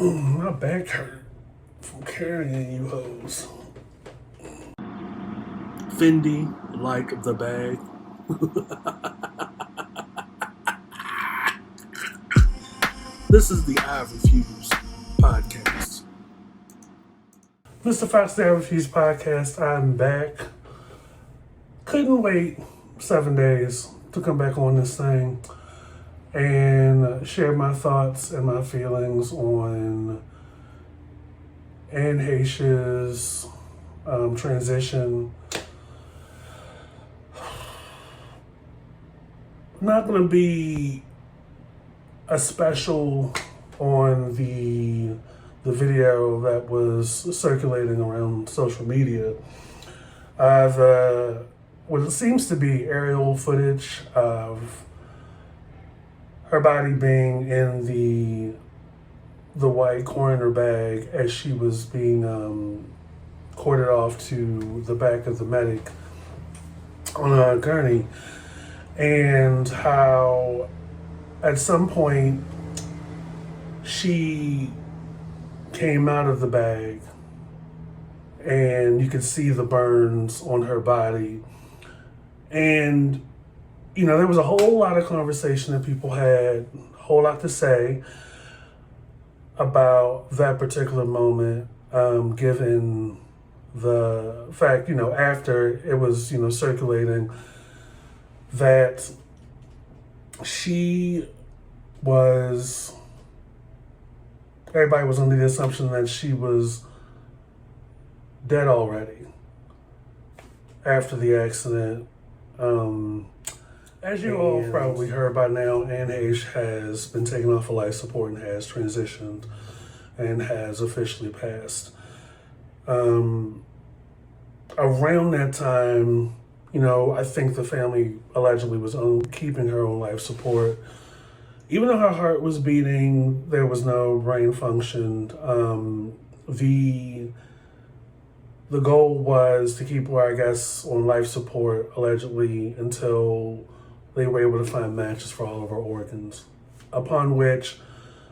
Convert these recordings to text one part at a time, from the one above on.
My back hurt from carrying you hoes. Fendi, like the bag. This is the I Refuse podcast. Mr. Fox, the I Refuse podcast. I'm back. Couldn't wait 7 days to come back on this thing and share my thoughts and my feelings on Anne Heche's transition. Not going to be a special on the video that was circulating around social media. What it seems to be aerial footage of her body being in the white coroner bag as she was being corded off to the back of the medic on a gurney, and how at some point she came out of the bag and you could see the burns on her body. And, you know, there was a whole lot of conversation that people had, a whole lot to say about that particular moment, given the fact, you know, after it was, you know, circulating that everybody was under the assumption that she was dead already after the accident. As you all probably heard by now, Anne Heche has been taken off of life support and has transitioned and has officially passed. Around that time, you know, I think the family allegedly was keeping her on life support. Even though her heart was beating, there was no brain function. The goal was to keep her, I guess, on life support, allegedly, until they were able to find matches for all of her organs. Upon which,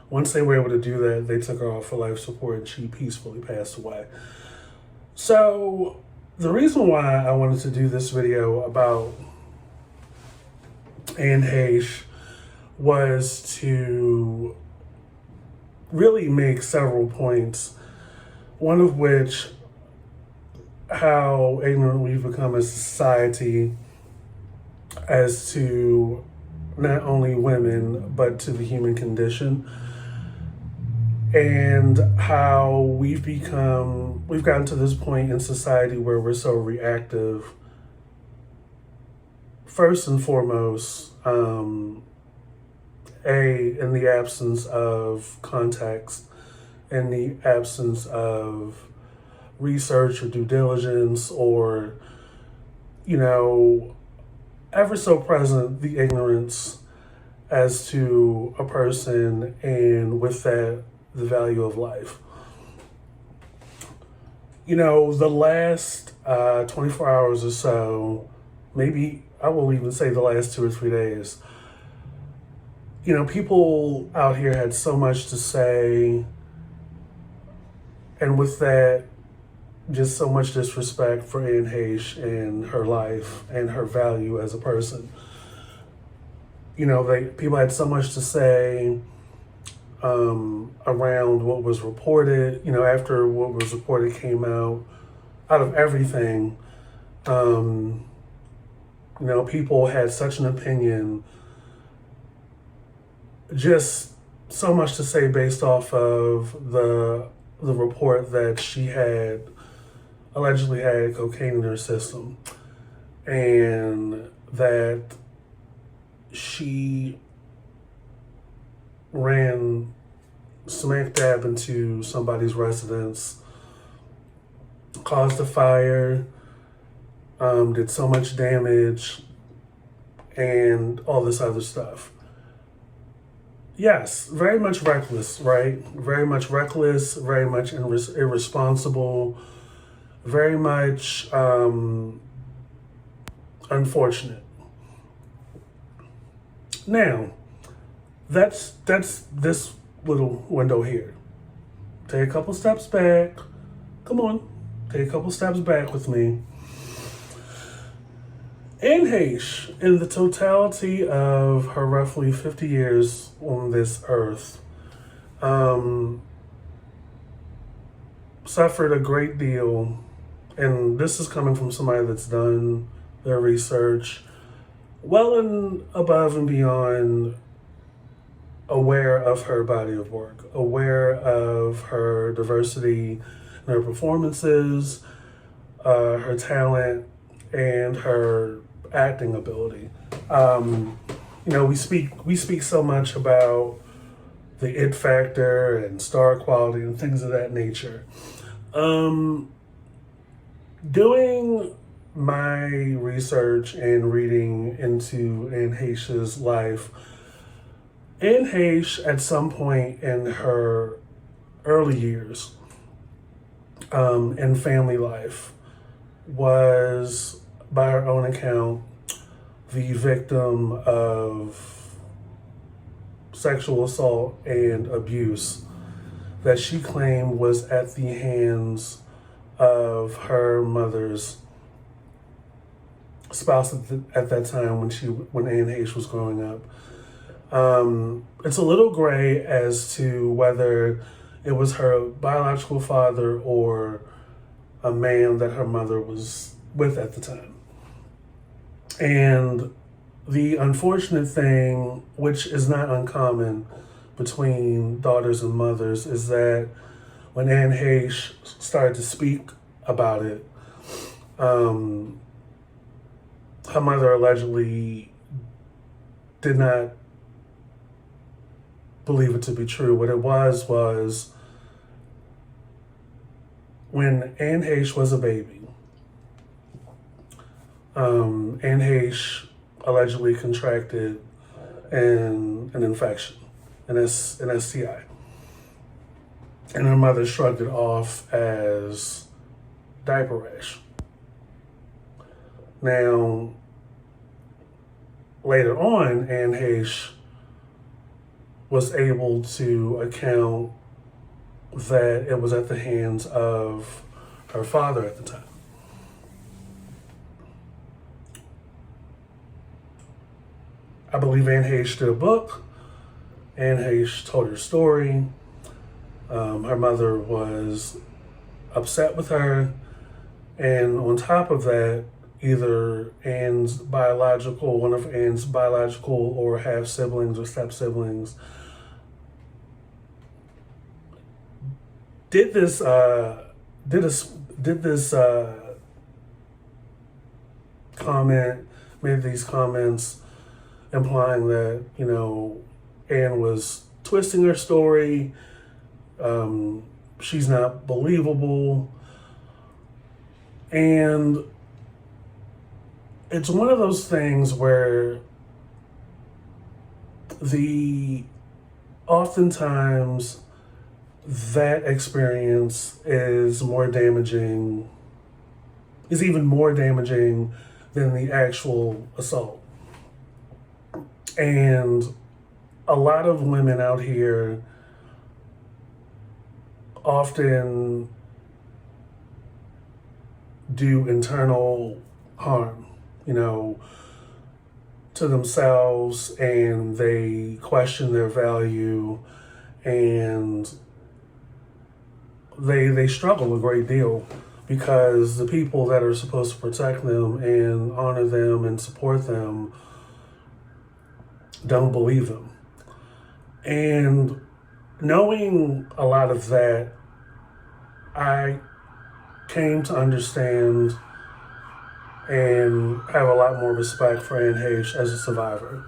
once they were able to do that, they took her off for life support and she peacefully passed away. So, the reason why I wanted to do this video about Anne Heche was to really make several points, one of which how ignorant we've become as a society as to not only women, but to the human condition, and how we've gotten to this point in society where we're so reactive. First and foremost, in the absence of context, in the absence of research or due diligence, or, you know, ever so present, the ignorance as to a person, and with that, the value of life. You know, the last 24 hours or so, maybe I will even say the last 2 or 3 days, you know, people out here had so much to say, and with that, just so much disrespect for Anne Heche and her life and her value as a person. You know, people had so much to say around what was reported. You know, after what was reported came out of everything, you know, people had such an opinion, just so much to say based off of the report that she allegedly had cocaine in her system, and that she ran smack dab into somebody's residence, caused a fire, did so much damage, and all this other stuff. Yes, very much reckless, right? Very much reckless, very much irresponsible, very much unfortunate. Now, that's this little window here. take a couple steps back. Come on, take a couple steps back with me. Anne Heche, in the totality of her roughly 50 years on this earth, suffered a great deal, and this is coming from somebody that's done their research well and above and beyond, aware of her body of work, aware of her diversity in her performances, her talent, and her acting ability. We speak so much about the it factor and star quality and things of that nature. Doing my research and reading into Anne Heche's life, Anne Heche, at some point in her early years in family life, was, by her own account, the victim of sexual assault and abuse that she claimed was at the hands of her mother's spouse at that time when Anne Heche was growing up. It's a little gray as to whether it was her biological father or a man that her mother was with at the time. And the unfortunate thing, which is not uncommon between daughters and mothers, is that when Anne Heche started to speak about it, her mother allegedly did not believe it to be true. What it was when Anne Heche was a baby, Anne Heche allegedly contracted an infection, an STI. And her mother shrugged it off as diaper rash. Now, later on, Anne Heche was able to account that it was at the hands of her father at the time. I believe Anne Heche did a book. Anne Heche told her story. Her mother was upset with her. And on top of that, either one of Anne's biological or half siblings or step siblings made these comments implying that, Anne was twisting her story. She's not believable. And it's one of those things where oftentimes that experience is even more damaging than the actual assault. And a lot of women out here often do internal harm, to themselves, and they question their value, and they struggle a great deal because the people that are supposed to protect them and honor them and support them don't believe them. And knowing a lot of that, I came to understand and have a lot more respect for Anne Heche as a survivor.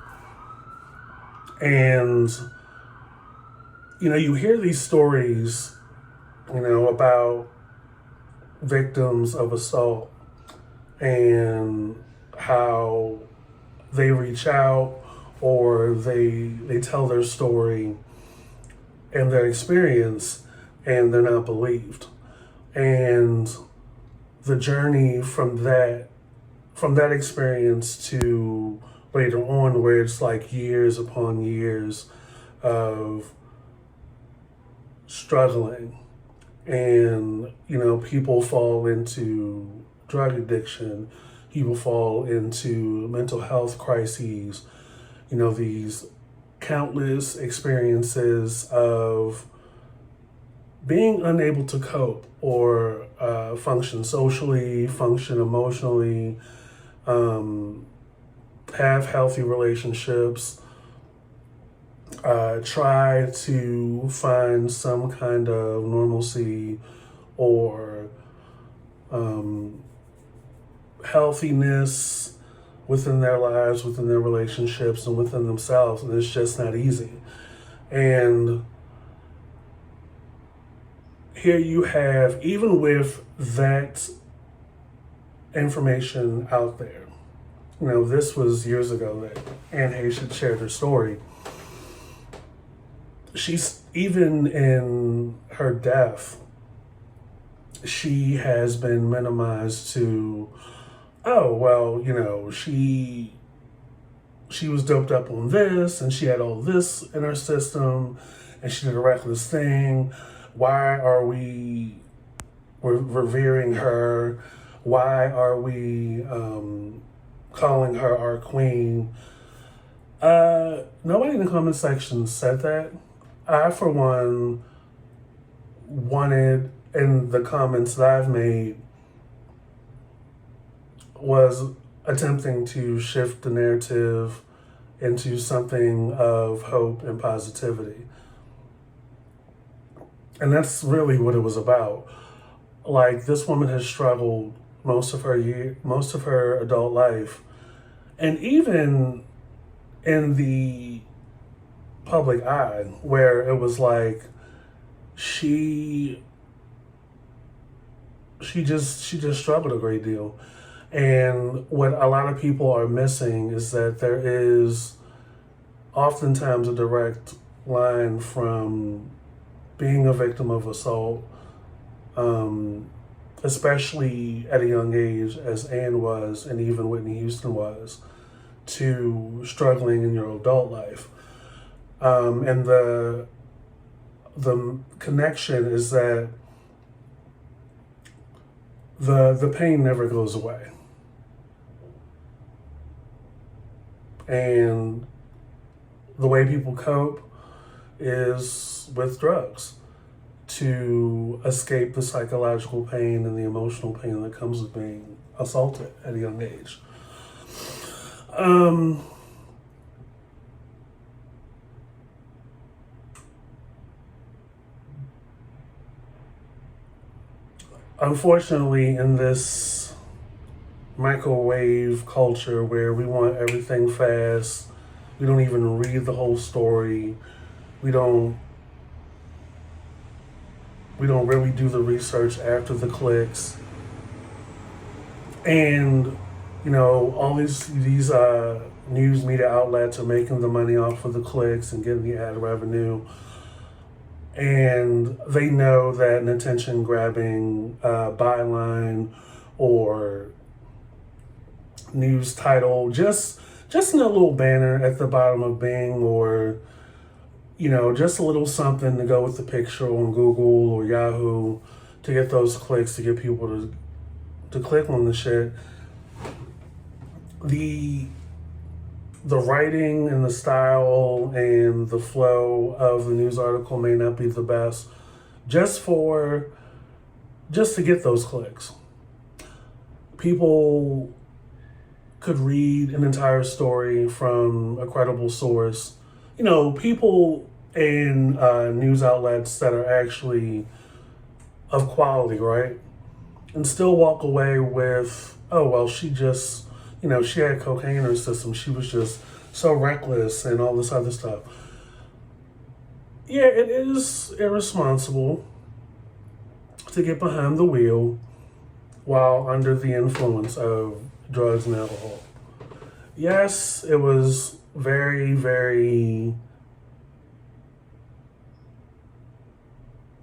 And, you hear these stories, about victims of assault and how they reach out or they tell their story and their experience and they're not believed. And the journey from that experience to later on, where it's like years upon years of struggling And, people fall into drug addiction, people fall into mental health crises, these countless experiences of being unable to cope or function socially, function emotionally, have healthy relationships, try to find some kind of normalcy or healthiness within their lives, within their relationships, and within themselves. And it's just not easy. And here you have, even with that information out there, this was years ago that Anne Heche shared her story. She's, even in her death, she has been minimized to, oh, well, she was doped up on this and she had all this in her system and she did a reckless thing. Why are we revering her? Why are we calling her our queen? Nobody in the comment section said that. I, for one, wanted, in the comments that I've made, was attempting to shift the narrative into something of hope and positivity. And that's really what it was about. Like, this woman has struggled most of her adult life, and even in the public eye, where it was like she just struggled a great deal. And what a lot of people are missing is that there is oftentimes a direct line from being a victim of assault, especially at a young age, as Anne was, and even Whitney Houston was, to struggling in your adult life. And the connection is that the pain never goes away. And the way people cope is with drugs to escape the psychological pain and the emotional pain that comes with being assaulted at a young age. Unfortunately, in this microwave culture where we want everything fast, we don't even read the whole story, we don't really do the research after the clicks, and all these news media outlets are making the money off of the clicks and getting the ad revenue. And they know that an attention grabbing byline or news title, just in a little banner at the bottom of Bing, or just a little something to go with the picture on Google or Yahoo to get those clicks, to get people to click on the shit. The writing and the style and the flow of the news article may not be the best, just to get those clicks. People could read an entire story from a credible source. People in news outlets that are actually of quality, right? And still walk away with, oh, well, she just, she had cocaine in her system. She was just so reckless and all this other stuff. Yeah, it is irresponsible to get behind the wheel while under the influence of drugs and alcohol. Yes, it was very, very,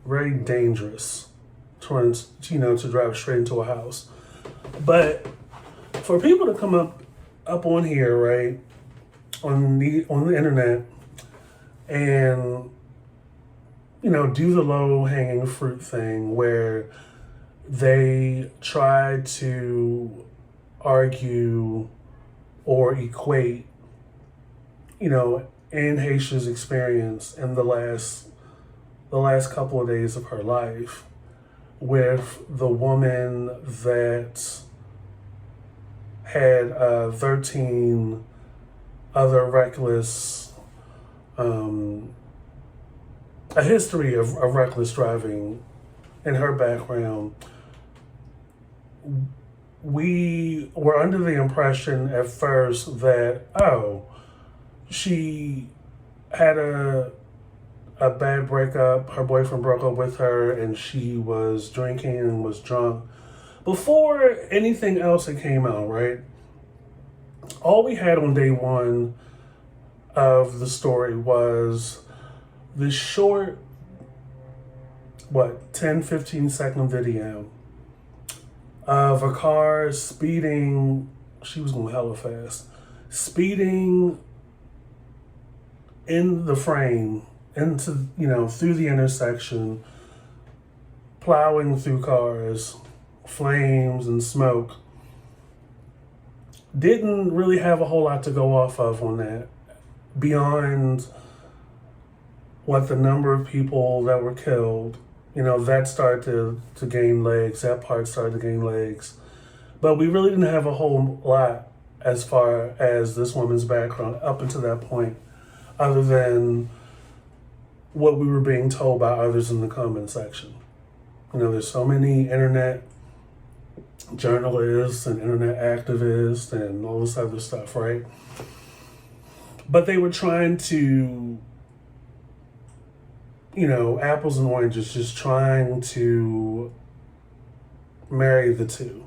very dangerous to drive straight into a house. But for people to come up on here, right, on the internet, and do the low hanging fruit thing where they try to argue or equate, Anne Heche's experience in the last couple of days of her life with the woman that had 13 other reckless, a history of reckless driving in her background. We were under the impression at first that, she had a bad breakup. Her boyfriend broke up with her and she was drinking and was drunk. Before anything else that came out, right? All we had on day one of the story was this short, 10-15 second video of a car speeding. She was going hella fast. Speeding in the frame into, through the intersection, plowing through cars, flames and smoke. Didn't really have a whole lot to go off of on that, beyond what the number of people that were killed. That started to gain legs. That part started to gain legs. But we really didn't have a whole lot as far as this woman's background up until that point, other than what we were being told by others in the comment section. There's so many internet journalists and internet activists and all this other stuff, right? But they were trying to, apples and oranges, just trying to marry the two.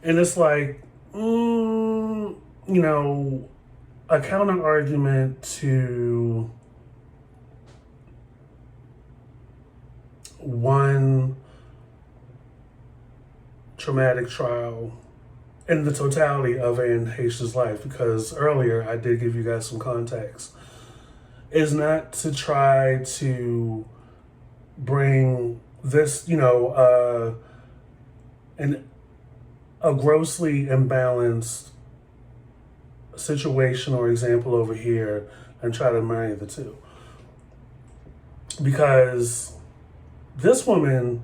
And it's like, a counter argument to one traumatic trial in the totality of Anne Heche's life, because earlier I did give you guys some context, is not to try to bring this, a grossly imbalanced situation or example over here and try to marry the two. Because this woman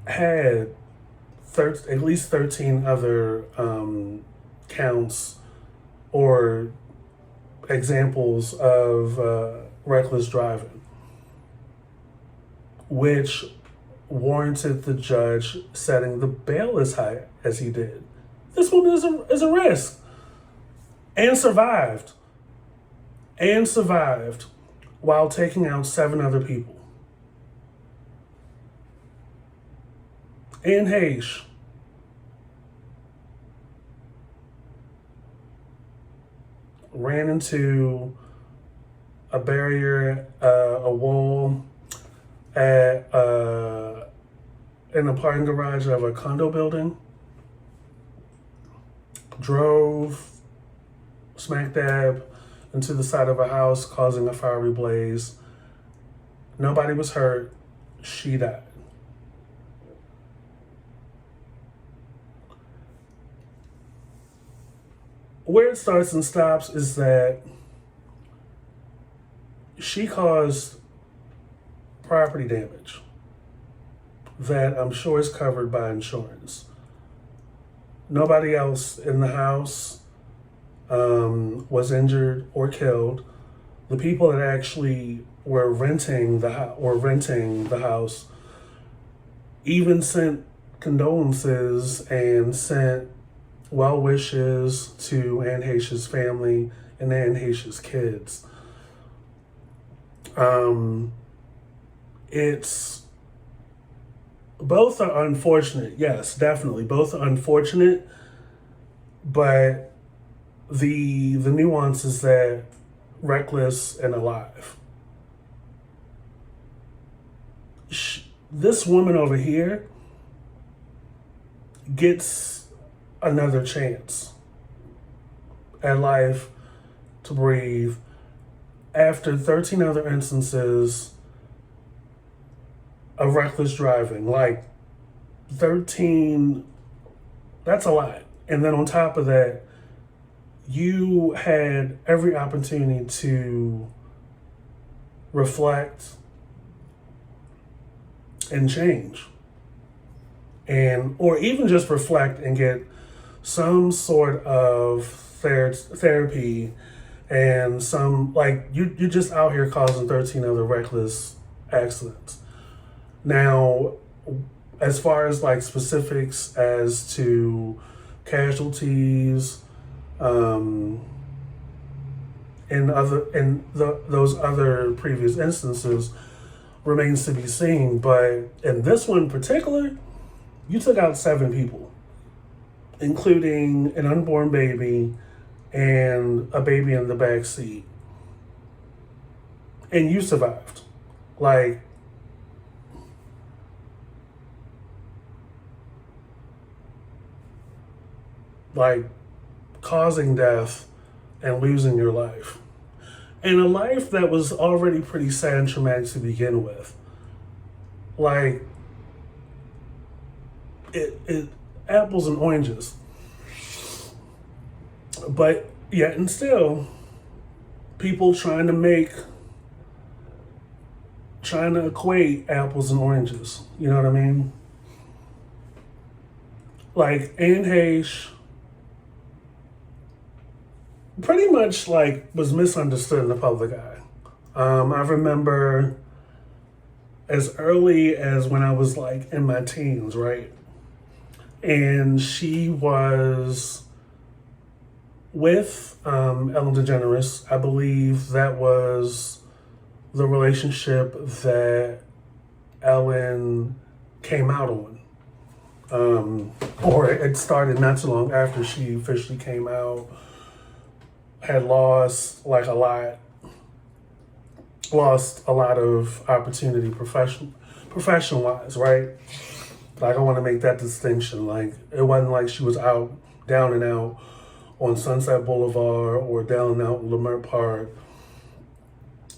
had at least 13 other counts or examples of reckless driving, which warranted the judge setting the bail as high as he did. This woman is a risk, and survived while taking out 7 other people. Anne Heche ran into a barrier, a wall at in a parking garage of a condo building, drove smack dab into the side of a house, causing a fiery blaze. Nobody was hurt. She died. Where it starts and stops is that she caused property damage that I'm sure is covered by insurance. Nobody else in the house was injured or killed. The people that actually were renting the house even sent condolences and sent well wishes to Anne Heche's family and Anne Heche's kids. It's both are unfortunate. Yes, definitely. Both are unfortunate, but the nuance is that reckless and alive. This woman over here gets another chance at life to breathe after 13 other instances of reckless driving. Like 13, that's a lot. And then on top of that, you had every opportunity to reflect and change. And or even just reflect and get some sort of therapy and some, like, you're just out here causing 13 other reckless accidents. Now, as far as like specifics as to casualties, those other previous instances remains to be seen. But in this one in particular, you took out 7 people, including an unborn baby and a baby in the back seat, and you survived. Like causing death and losing your life, and a life that was already pretty sad and traumatic to begin with. Like it apples and oranges, but yet and still, people trying to equate apples and oranges. You know what I mean? Like Anne Heche pretty much like was misunderstood in the public eye. I remember as early as when I was like in my teens, right? And she was with Ellen DeGeneres. I believe that was the relationship that Ellen came out on. Or it started not too long after she officially came out. Had lost a lot of opportunity profession wise, right? Like I want to make that distinction. Like it wasn't like she was down and out on Sunset Boulevard or down and out in Lamert Park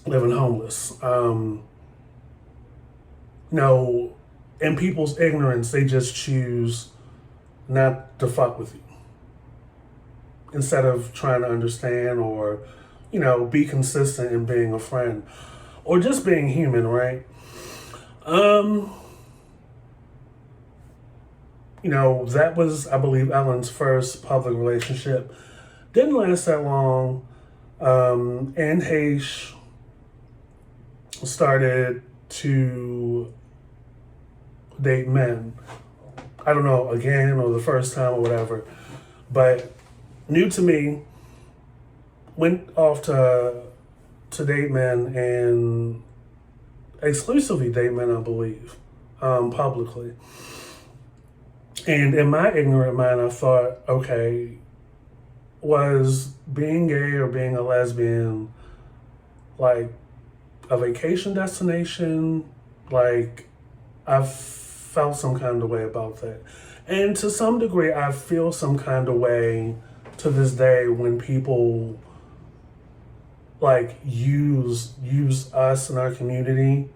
living homeless. No, in people's ignorance, they just choose not to fuck with you instead of trying to understand or, be consistent in being a friend or just being human, right? That was, I believe, Ellen's first public relationship. Didn't last that long. Anne Heche started to date men. I don't know, again, or the first time or whatever. But new to me, went off to date men and exclusively date men, I believe, publicly. And in my ignorant mind, I thought, okay, was being gay or being a lesbian like a vacation destination? Like, I felt some kind of way about that. And to some degree, I feel some kind of way to this day when people like use us in our community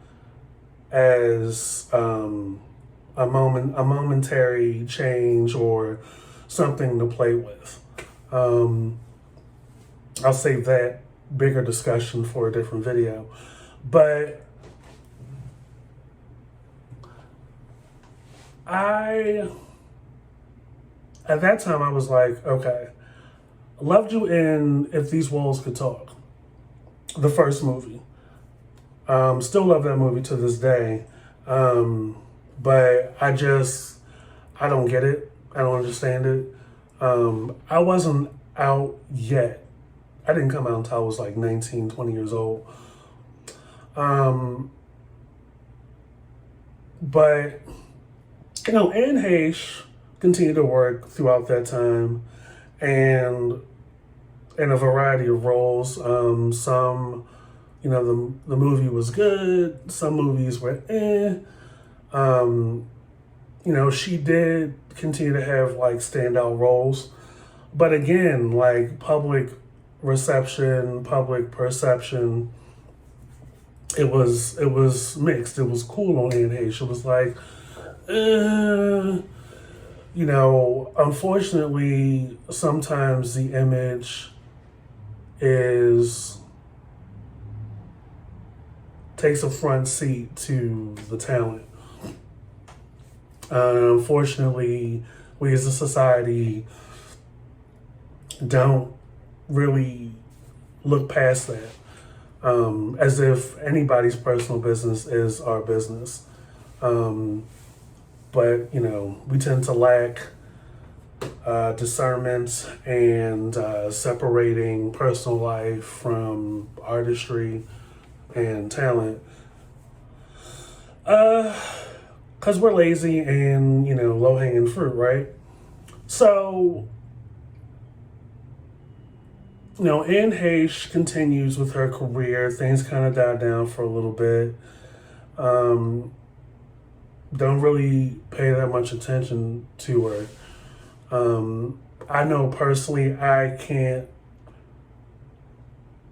as a momentary change or something to play with. I'll save that bigger discussion for a different video. But at that time I was like, okay, loved you in If These Walls Could Talk, the first movie. Still love that movie to this day. But I don't get it. I don't understand it. I wasn't out yet. I didn't come out until I was like 19, 20 years old. But, Anne Heche continued to work throughout that time and in a variety of roles. Some, the movie was good. Some movies were eh. She did continue to have like standout roles. But again, like public reception, public perception it was mixed. It was cool on Anne Heche. It was like, uh, unfortunately, sometimes the image is takes a front seat to the talent. Unfortunately, we as a society don't really look past that, as if anybody's personal business is our business. Um, but we tend to lack discernment and separating personal life from artistry and talent. Because we're lazy and low hanging fruit, right? So Anne Heche continues with her career. Things kind of died down for a little bit. Don't really pay that much attention to her. I know personally, I can't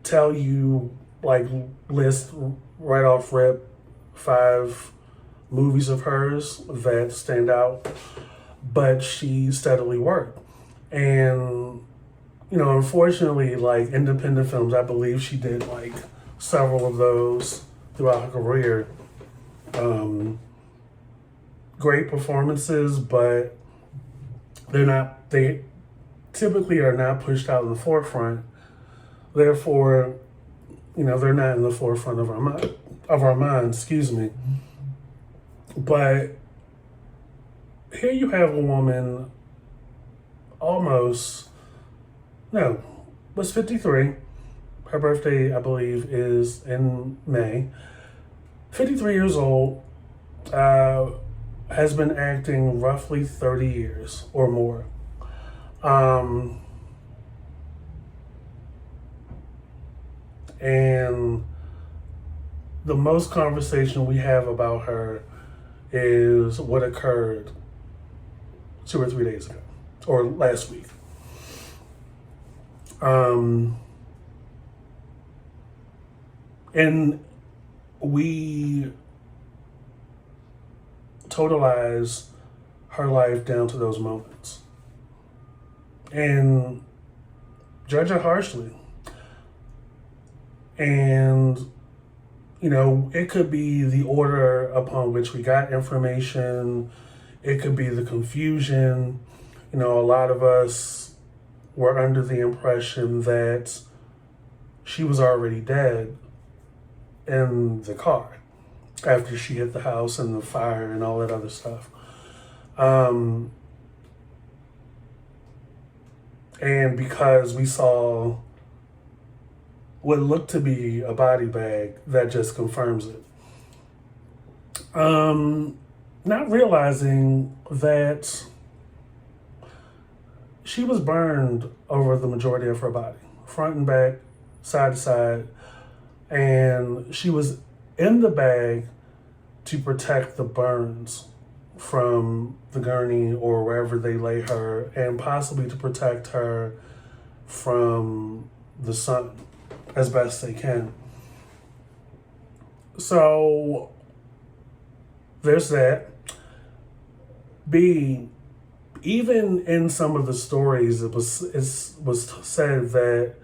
tell you, like, list right off rip 5 movies of hers that stand out, but she steadily worked. And unfortunately, like independent films, I believe she did like several of those throughout her career. Great performances, but they typically are not pushed out in the forefront. Therefore, they're not in the forefront of our minds, excuse me. But here you have a woman almost, no, was 53. Her birthday, I believe, is in May. 53 years old, has been acting roughly 30 years or more. And the most conversation we have about her is what occurred 2 or 3 days ago, or last week. And we totalize her life down to those moments and judge her harshly. And, it could be the order upon which we got information. It could be the confusion. A lot of us were under the impression that she was already dead in the car after she hit the house and the fire and all that other stuff. And because we saw what looked to be a body bag, that just confirms it. Not realizing that she was burned over the majority of her body, front and back, side to side, and she was in the bag to protect the burns from the gurney or wherever they lay her, and possibly to protect her from the sun as best they can. So there's that. B, even in some of the stories, it was said that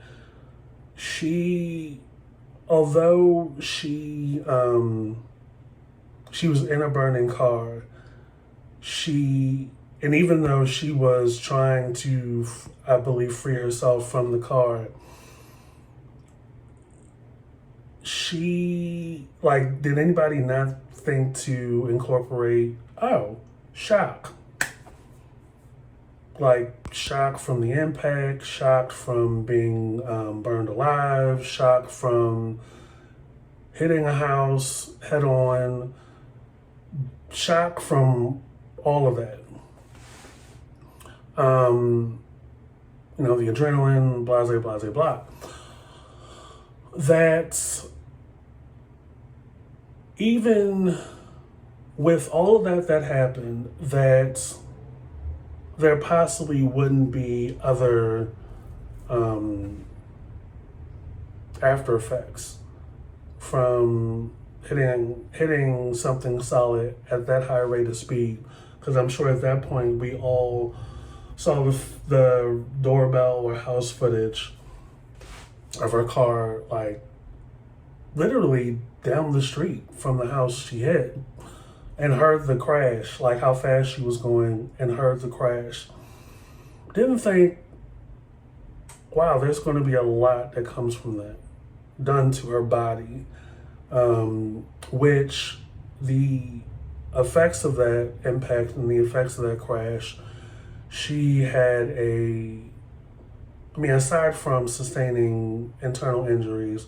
although she was in a burning car, and even though she was trying to, I believe, free herself from the car, did anybody not think to incorporate, shock? Like shock from the impact, shock from being burned alive, shock from hitting a house head on, shock from all of that. The adrenaline, blah, blah, blah, blah. That even with all of that happened, that there possibly wouldn't be other after effects from hitting something solid at that high rate of speed. Because I'm sure at that point we all saw the doorbell or house footage of her car, like literally down the street from the house she hit, and heard the crash, like how fast she was going, and heard the crash. Didn't think, wow, there's going to be a lot that comes from that done to her body, which the effects of that impact and the effects of that crash, she had aside from sustaining internal injuries,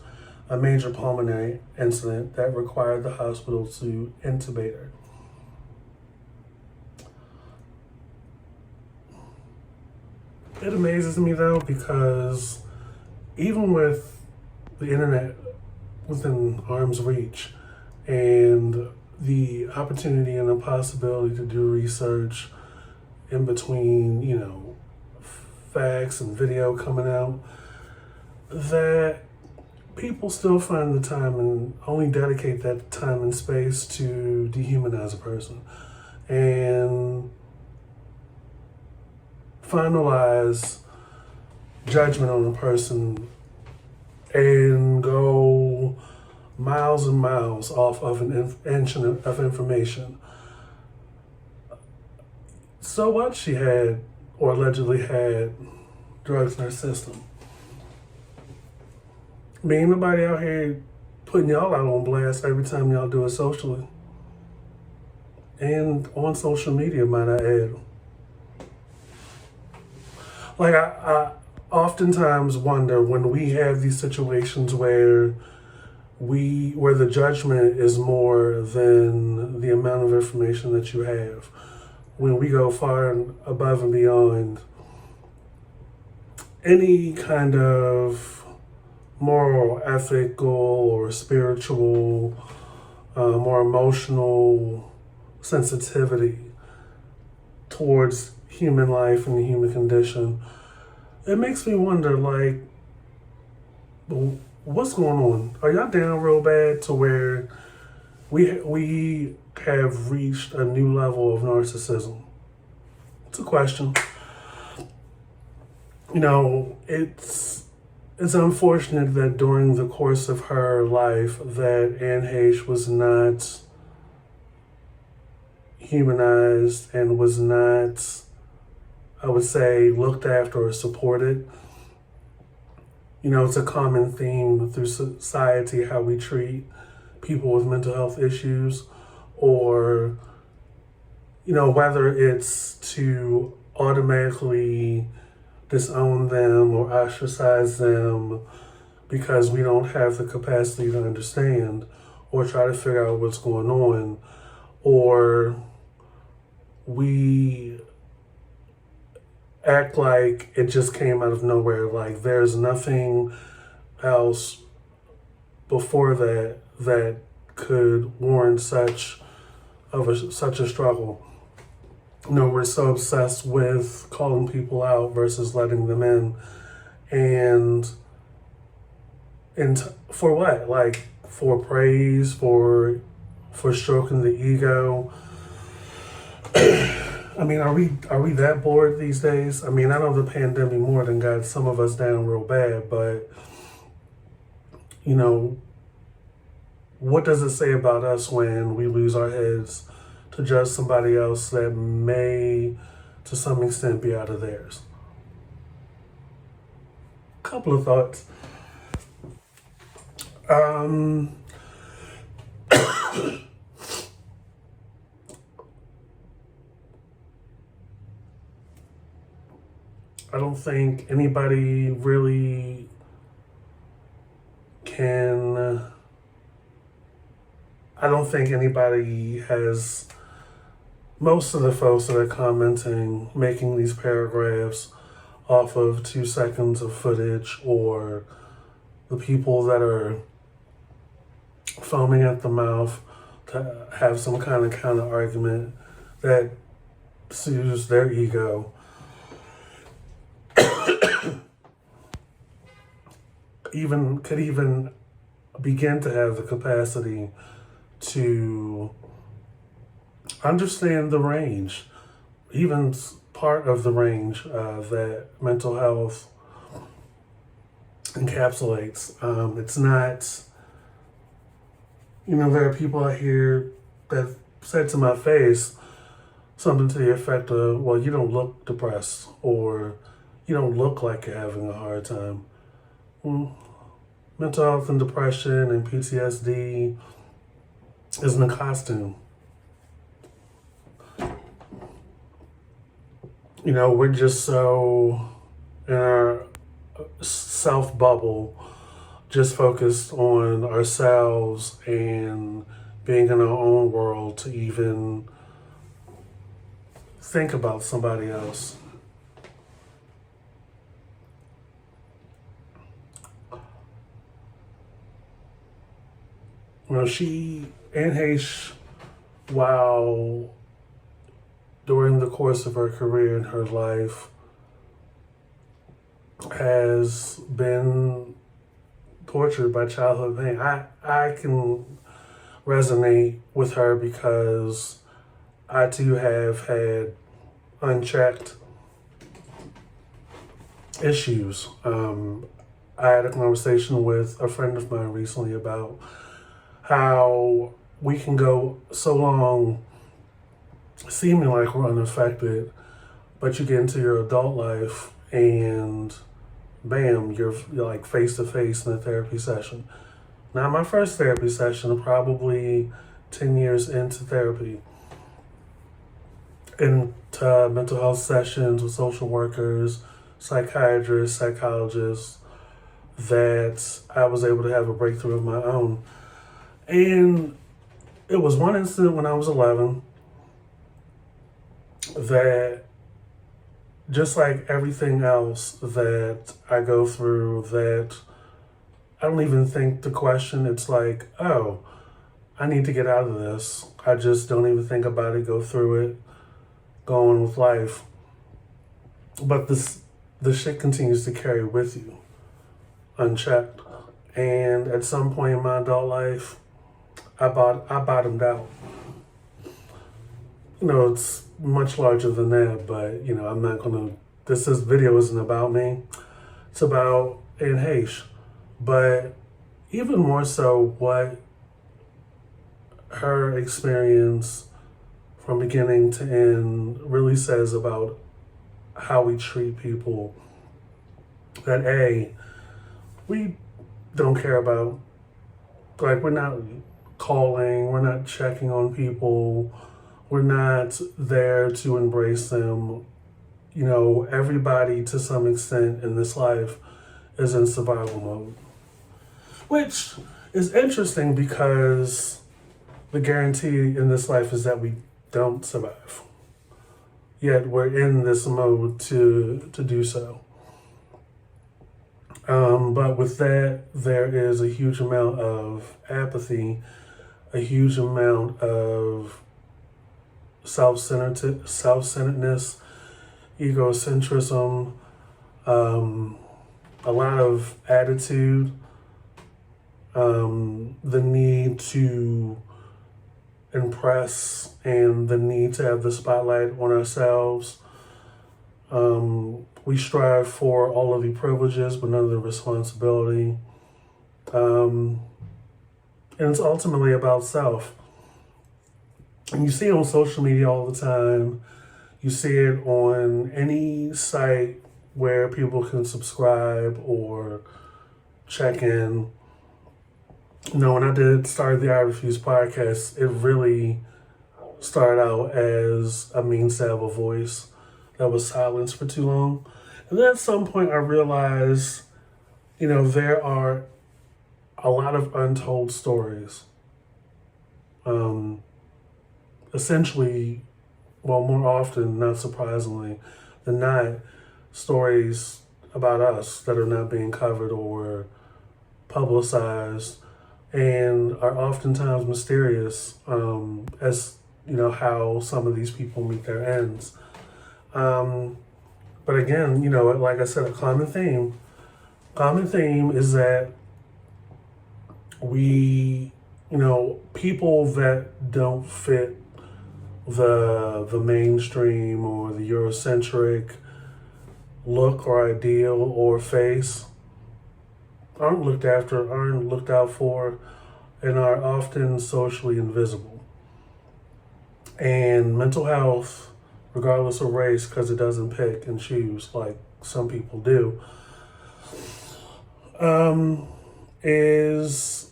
a major pulmonary incident that required the hospital to intubate her. It amazes me though, because even with the internet within arm's reach and the opportunity and the possibility to do research in between, facts and video coming out, that people still find the time and only dedicate that time and space to dehumanize a person and finalize judgment on a person and go miles and miles off of an inch of information. So what? She had, or allegedly had, drugs in her system. Ain't nobody out here putting y'all out on blast every time y'all do it socially. And on social media, might I add. Like, I oftentimes wonder when we have these situations where the judgment is more than the amount of information that you have, when we go far and above and beyond any kind of moral, ethical, or spiritual, or emotional sensitivity towards human life and the human condition, it makes me wonder, like, what's going on? Are y'all down real bad to where we have reached a new level of narcissism? It's a question. It's unfortunate that during the course of her life that Anne Heche was not humanized and was not, I would say, looked after or supported. It's a common theme through society how we treat people with mental health issues, or, whether it's to automatically disown them or ostracize them because we don't have the capacity to understand or try to figure out what's going on, or we act like it just came out of nowhere, like there's nothing else before that could warrant such a struggle. We're so obsessed with calling people out versus letting them in, and for what? Like, for praise, for stroking the ego. Are we that bored these days? I know the pandemic more than got some of us down real bad, but what does it say about us when we lose our heads to judge somebody else that may, to some extent, be out of theirs? Couple of thoughts. I don't think anybody really can. I don't think anybody has. Most of the folks that are commenting, making these paragraphs off of 2 seconds of footage, or the people that are foaming at the mouth to have some kind of counter argument that soothes their ego, could even begin to have the capacity to understand the range, even part of the range that mental health encapsulates. It's not, there are people out here that said to my face something to the effect of, well, you don't look depressed, or you don't look like you're having a hard time. Mental health and depression and PTSD isn't a costume. We're just so in our self bubble, just focused on ourselves and being in our own world to even think about somebody else. Anne Heche, while during the course of her career and her life, has been tortured by childhood pain. I can resonate with her because I too have had unchecked issues. I had a conversation with a friend of mine recently about how we can go so long seeming like we're unaffected, but you get into your adult life and bam, you're like face to face in a therapy session. Now, my first therapy session, probably 10 years into therapy, into mental health sessions with social workers, psychiatrists, psychologists, that I was able to have a breakthrough of my own. And it was one incident when I was 11 that, just like everything else that I go through, that I don't even think to question. It's like, oh, I need to get out of this. I just don't even think about it, go through it, go on with life. But the shit continues to carry with you, unchecked. And at some point in my adult life, I bottomed out. It's much larger than that, but I'm not gonna. This video isn't about me. It's about Anne Heche, but even more so, what her experience from beginning to end really says about how we treat people that we don't care about. Like, we're not calling, we're not checking on people, we're not there to embrace them. Everybody to some extent in this life is in survival mode, which is interesting because the guarantee in this life is that we don't survive. Yet we're in this mode to do so. But with that, there is a huge amount of apathy, a huge amount of self-centeredness, egocentrism, a lot of attitude, the need to impress and the need to have the spotlight on ourselves. We strive for all of the privileges, but none of the responsibility. And it's ultimately about self. And you see it on social media all the time. You see it on any site where people can subscribe or check in. When I started the I Refuse podcast, it really started out as a means to have a voice that was silenced for too long. And then at some point I realized, there are a lot of untold stories. Essentially, well, more often, not surprisingly than not, stories about us that are not being covered or publicized and are oftentimes mysterious, as how some of these people meet their ends. But again, like I said, a common theme is that we, people that don't fit the mainstream or the Eurocentric look or ideal or face aren't looked out for, and are often socially invisible. And mental health, regardless of race, because it doesn't pick and choose like some people do, is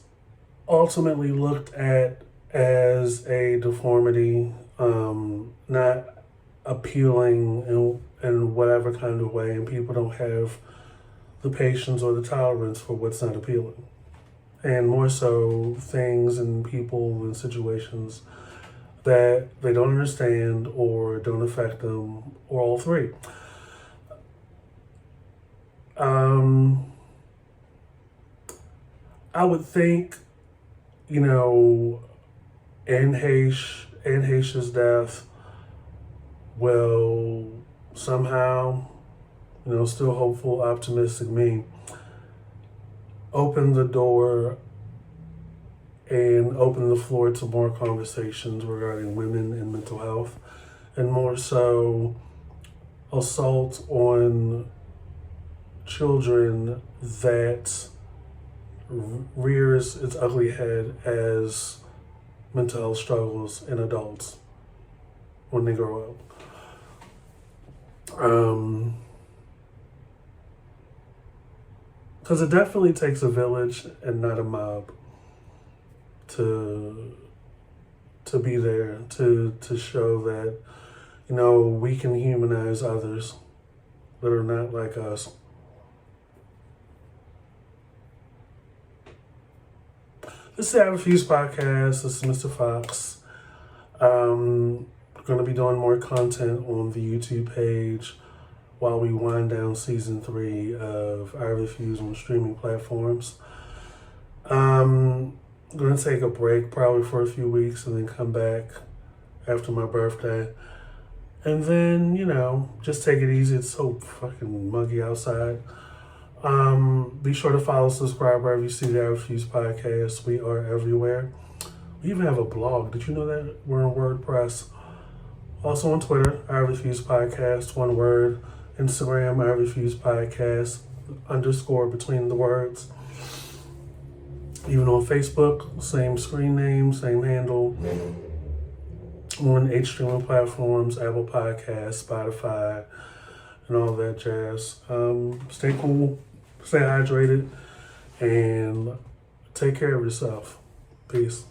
ultimately looked at as a deformity, not appealing in whatever kind of way, and people don't have the patience or the tolerance for what's not appealing. And more so, things and people and situations that they don't understand or don't affect them, or all three. I would think, Anne Heche's death will somehow, still hopeful, optimistic me, open the door and open the floor to more conversations regarding women and mental health, and more so assault on children that rears its ugly head as mental health struggles in adults when they grow up. Because it definitely takes a village and not a mob to be there, to show that, we can humanize others that are not like us. This is the Have a Fuse podcast. This is Mr. Fox. Going to be doing more content on the YouTube page while we wind down season 3 of I Refuse on streaming platforms. I'm going to take a break probably for a few weeks and then come back after my birthday. And then, just take it easy. It's so fucking muggy outside. Be sure to follow, subscribe wherever you see the I Refuse podcast. We are everywhere. We even have a blog. Did you know that? We're on WordPress. Also on Twitter, I Refuse Podcast, one word. Instagram, I Refuse Podcast, _ between the words. Even on Facebook, same screen name, same handle. On H streaming platforms, Apple Podcasts, Spotify, and all that jazz. Stay cool, stay hydrated, and take care of yourself. Peace.